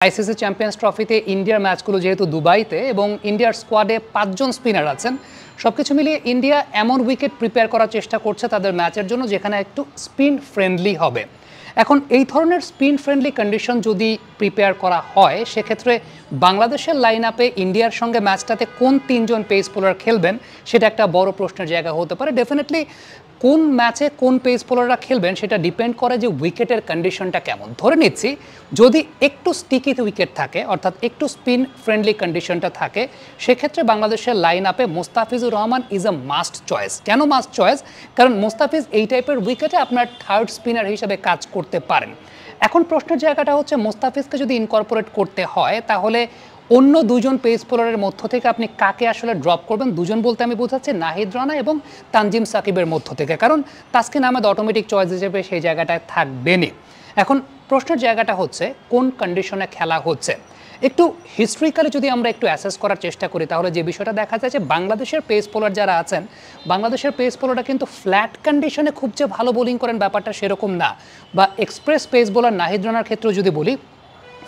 ICC champions ট্রফিতে ইন্ডিয়ার ম্যাচগুলো যেহেতু দুবাইতে এবং ইন্ডিয়ার স্কোয়াডে 5 জন স্পিনার আছেন, সবকিছু মিলিয়ে ইন্ডিয়া এমন উইকেট প্রিপেয়ার করার চেষ্টা করছে তাদের ম্যাচের জন্য যেখানে একটু স্পিন ফ্রেন্ডলি হবে। এখন এই ধরনের স্পিন ফ্রেন্ডলি কন্ডিশন যদি প্রিপেয়ার করা হয়, সেক্ষেত্রে বাংলাদেশের লাইন আপে ইন্ডিয়ার সঙ্গে ম্যাচটাতে কোন 3 জন পেস বোলার খেলবেন সেটা একটা বড় প্রশ্নের জায়গা হতে পারে। ডেফিনেটলি কোন ম্যাচে কোন পেস বোলাররা খেলবেন সেটা ডিপেন্ড করে যে উইকেটের কন্ডিশনটা কেমন। ধরে নিচ্ছি যদি একটু স্টিকি উইকেট থাকে, অর্থাৎ একটু স্পিন ফ্রেন্ডলি কন্ডিশনটা থাকে, সেক্ষেত্রে বাংলাদেশের লাইন আপে Mustafizur Rahman is a must choice. কেন মাস্ট চয়েস? কারণ মোস্তাফিজ এই টাইপের উইকেটে আপনার থার্ড স্পিনার হিসেবে কাজ করতে পারেন। এখন প্রশ্নের জায়গাটা হচ্ছে মোস্তাফিজকে যদি ইনকর্পোরেট করতে হয় তাহলে অন্য দুজন পেস বোলারের মধ্য থেকে আপনি কাকে আসলে ড্রপ করবেন? দুজন বলতে আমি বোঝাচ্ছি নাহিদ রানা এবং তানজিম সাকিবের মধ্য থেকে, কারণ তাসকিন আহমেদ অটোমেটিক চয়েস হিসেবে সেই জায়গাটায় থাকবেনই। এখন প্রশ্নের জায়গাটা হচ্ছে কোন কন্ডিশনে খেলা হচ্ছে। একটু হিস্ট্রিক্যালি যদি আমরা একটু অ্যাসেস করার চেষ্টা করি তাহলে যে বিষয়টা দেখা যায় যে বাংলাদেশের পেস বোলার যারা আছেন, বাংলাদেশের পেস বোলাররা কিন্তু ফ্ল্যাট কন্ডিশনে খুব যে ভালো বোলিং করেন ব্যাপারটা সেরকম না। বা এক্সপ্রেস পেস বোলার নাহিদ রানার ক্ষেত্রেও যদি বলি,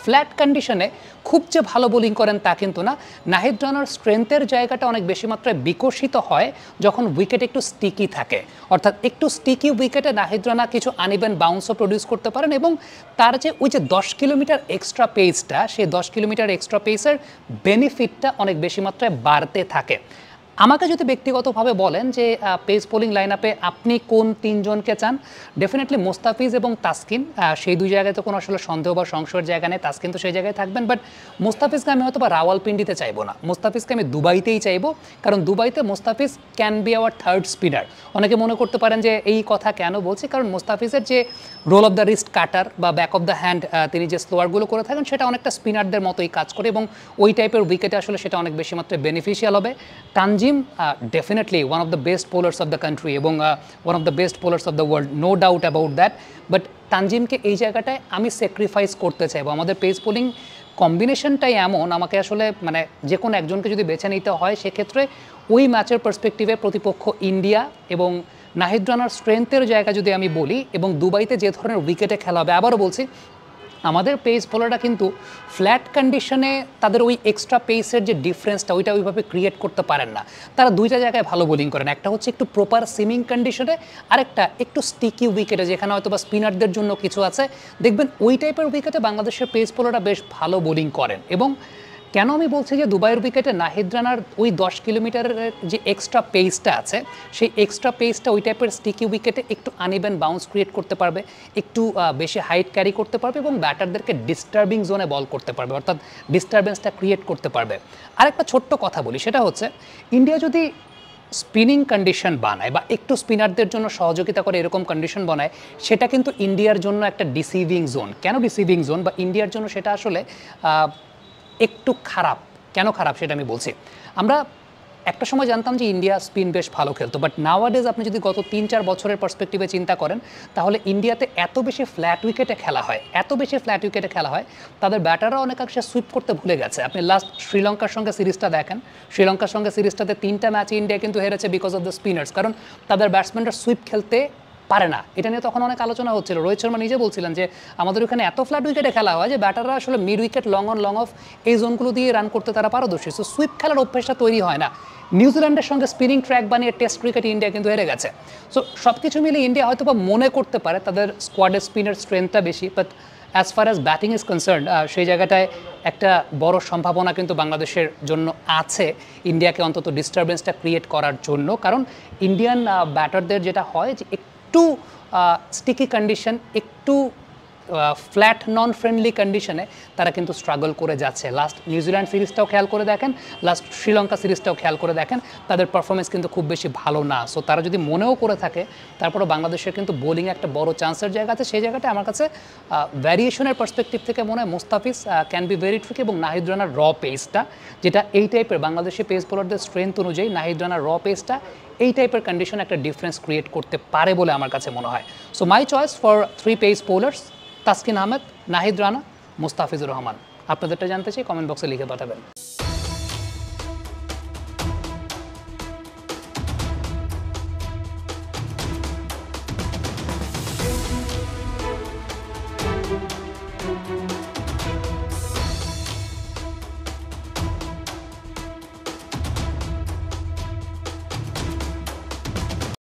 ফ্ল্যাট কন্ডিশনে খুব যে ভালো বোলিং করেন তা কিন্তু না। নাহিদ রানার স্ট্রেংথের জায়গাটা অনেক বেশি মাত্রায় বিকশিত হয় যখন উইকেট একটু স্টিকি থাকে, অর্থাৎ একটু স্টিকি উইকেটে নাহিদ রানা কিছু আনইভেন বাউন্সও প্রডিউস করতে পারেন এবং তার যে ওই যে 10 কিলোমিটার এক্সট্রা পেসটা, সেই 10 কিলোমিটার এক্সট্রা পেসের বেনিফিটটা অনেক বেশি মাত্রায় বাড়তে থাকে। আমাকে যদি ব্যক্তিগতভাবে বলেন যে পেস বোলিং লাইন আপে আপনি কোন 3 জনকে চান, ডেফিনেটলি মোস্তাফিজ এবং তাসকিন, সেই দুই জায়গায় তো কোনো আসলে সন্দেহ বা সংশয়ের জায়গা নেই, তাসকিন তো সেই জায়গায় থাকবেন। বাট মোস্তাফিজকে আমি হয়তো বা রাওয়ালপিন্ডিতে চাইবো না, মোস্তাফিজকে আমি দুবাইতেই চাইবো, কারণ দুবাইতে Mustafiz can be our third spinner. অনেকে মনে করতে পারেন যে এই কথা কেন বলছি, কারণ মোস্তাফিজের যে রোল অফ দ্য রিস্ট কাটার বা ব্যাক অফ দ্য হ্যান্ড তিনি যে স্লোয়ারগুলো করে থাকেন সেটা অনেকটা স্পিনারদের মতোই কাজ করে এবং ওই টাইপের উইকেটে আসলে সেটা অনেক বেশি মাত্রায় বেনিফিশিয়াল হবে। Tanzim definitely one of the best bowlers of the country এবং one of the best bowlers of the world, no doubt about that, but তানজিমকে এই জায়গাটায় আমি স্যাক্রিফাইস করতে চাইবো। আমাদের পেস বোলিং কম্বিনেশনটাই এমন, আমাকে আসলে মানে যে কোনো একজনকে যদি বেছে নিতে হয় সেক্ষেত্রে ওই ম্যাচের পার্সপেক্টিভে প্রতিপক্ষ ইন্ডিয়া এবং নাহিদ রানার স্ট্রেংথের জায়গা যদি আমি বলি এবং দুবাইতে যে ধরনের উইকেটে খেলা হবে, আবারও বলছি আমাদের পেস বোলাররা কিন্তু ফ্ল্যাট কন্ডিশনে তাদের ওই এক্সট্রা পেসের যে ডিফারেন্সটা ওইটা ওইভাবে ক্রিয়েট করতে পারেন না। তারা দুইটা জায়গায় ভালো বোলিং করেন, একটা হচ্ছে একটু প্রপার সিমিং কন্ডিশনে, আরেকটা একটু স্টিকি উইকেটে যেখানে হয়তো বা স্পিনারদের জন্য কিছু আছে। দেখবেন ওই টাইপের উইকেটে বাংলাদেশের পেস বোলাররা বেশ ভালো বোলিং করেন। এবং কেন আমি বলছি যে দুবাইয়ের উইকেটে নাহিদ রানার ওই 10 কিলোমিটারের যে এক্সট্রা পেসটা আছে, সেই এক্সট্রা পেসটা ওই টাইপের স্টিকি উইকেটে একটু আনইভেন বাউন্স ক্রিয়েট করতে পারবে, একটু বেশি হাইট ক্যারি করতে পারবে এবং ব্যাটারদেরকে ডিস্টার্বিং জোনে বল করতে পারবে, অর্থাৎ ডিস্টারবেন্সটা ক্রিয়েট করতে পারবে। আরেকটা ছোট্ট কথা বলি, সেটা হচ্ছে ইন্ডিয়া যদি স্পিনিং কন্ডিশন বানায় বা একটু স্পিনারদের জন্য সহযোগিতা করে এরকম কন্ডিশন বানায়, সেটা কিন্তু ইন্ডিয়ার জন্য একটা ডিসিভিং জোন। কেন ডিসিভিং জোন বা ইন্ডিয়ার জন্য সেটা আসলে একটু খারাপ। কেন খারাপ সেটা আমি বলছি। আমরা একটা সময় জানতাম যে ইন্ডিয়া স্পিন বেশ ভালো খেলতো, বাট নাওয়াডেজ আপনি যদি গত 3-4 বছরের পার্সপেক্টিভে চিন্তা করেন তাহলে ইন্ডিয়াতে এত বেশি ফ্ল্যাট উইকেটে খেলা হয়, এত বেশি ফ্ল্যাট উইকেটে খেলা হয়, তাদের ব্যাটাররা অনেকাংশে সুইপ করতে ভুলে গেছে। আপনি লাস্ট শ্রীলঙ্কার সঙ্গে সিরিজটা দেখেন, শ্রীলঙ্কার সঙ্গে সিরিজটাতে 3টা ম্যাচে ইন্ডিয়া কিন্তু হেরেছে বিকজ অফ দ্য স্পিনার্স, কারণ তাদের ব্যাটসম্যানরা সুইপ খেলতে পারে না। এটা নিয়ে তখন অনেক আলোচনা হচ্ছিল, রোহিত শর্মা নিজে বলছিলেন যে আমাদের ওখানে এত ফ্ল্যাট উইকেটে খেলা হয় যে ব্যাটাররা আসলে mid wicket, long on long of এই জোনগুলো দিয়ে রান করতে তারা পারদর্শী। সো সুইপ খেলার অভ্যাসটা তৈরি হয় না। নিউজিল্যান্ডের সঙ্গে স্পিনিং ট্র্যাক বানিয়ে টেস্ট ক্রিকেটে ইন্ডিয়া কিন্তু হেরে গেছে। সো সব কিছু মিলে ইন্ডিয়া হয়তো বা মনে করতে পারে তাদের স্কোয়াডের স্পিনের স্ট্রেংথটা বেশি, but as far as batting is concern সেই জায়গাটায় একটা বড় সম্ভাবনা কিন্তু বাংলাদেশের জন্য আছে ইন্ডিয়াকে অন্তত ডিস্টারবেন্সটা ক্রিয়েট করার জন্য। কারণ ইন্ডিয়ান ব্যাটারদের যেটা হয় যে একটু স্টিকি কন্ডিশন, একটু ফ্ল্যাট নন ফ্রেন্ডলি কন্ডিশনে তারা কিন্তু স্ট্রাগল করে যাচ্ছে। লাস্ট নিউজিল্যান্ড সিরিজটাও খেয়াল করে দেখেন, লাস্ট শ্রীলঙ্কা সিরিজটাও খেয়াল করে দেখেন, তাদের পারফরমেন্স কিন্তু খুব বেশি ভালো না। সো তারা যদি মনেও করে থাকে তারপরে বাংলাদেশের কিন্তু বোলিংয়ে একটা বড় চান্সের জায়গা আছে। সেই জায়গাটা আমার কাছে ভ্যারিয়েশনের পার্সপেক্টিভ থেকে মনে হয় Mustafiz can be very tricky এবং নাহিদ রানার র পেসটা, যেটা এই টাইপের বাংলাদেশি পেস বোলারদের স্ট্রেংথ অনুযায়ী নাহিদ রানার র পেসটা এই টাইপের কন্ডিশন একটা ডিফারেন্স ক্রিয়েট করতে পারে বলে আমার কাছে মনে হয়। So my choice for 3 pace bowlers, Taskin Ahmed, Nahid Rana, Mustafizur Rahman. আপনাদেরটা জানতে চাই, কমেন্ট বক্সে লিখে পাঠাবেন।